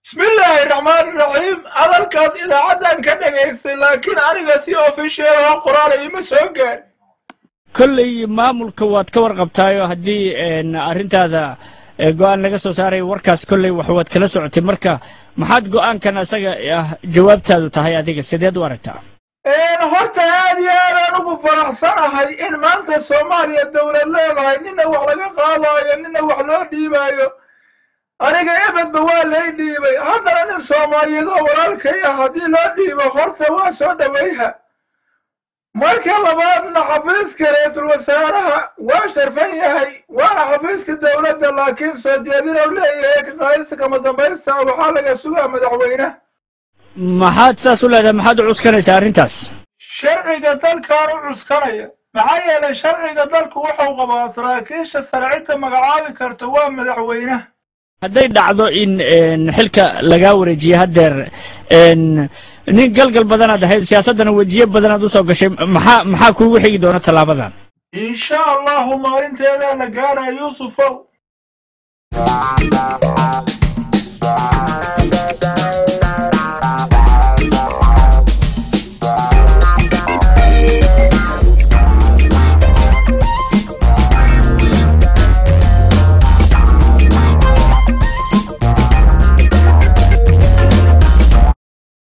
بسم الله الرحمن الرحيم هذا الكاس إذا عدن كده جيست لكن أنا قاسي أوفيشال وقرار يمسوقن كل maamulka waad ka warqabtaayo hadii arintaada go'aan laga soo saaray warkaas kulli wax wad kala socotay marka maxaad go'aankan asaga jawaabtaadu tahay adiga sideed u aragtaa horta aad iyo aad aan ugu faraxsanahay in maanta Soomaaliya dawlad leedahay nina wax laga qaadayo nina wax loo dhiibayo aniga ebadba waa lay dhiibay haddana nin Soomaaliyeed oo walaalkay ah hadii loo dhiibo horta waa soo dhaweeyha marka labaadna xafiiska ra'iisul wasaaraha waa sharfan yahay waana xafiiska dawladda laakiin soo jeedin uu leeyahay ka qaadista kama dambaysta waxa laga sugaa madaxweynaha maxaad saas u leedahay maxaad u cuskanaysaa arrintaas sharciga dalkan u cuskanaya maxaa yeelay sharciga dalku wuxuu qabaa saraakiisha sharciga magacaabi karta waa madaxweynaha hadday dhacdo in xilka laga wareejiyo hadeer nin galgal badan aad ahayd siyaasadana wajiye badan aad u soo gashay maxaa kuugu xigi doona talaabadan insha Allah maalinteeda la gaarayo Yuusufow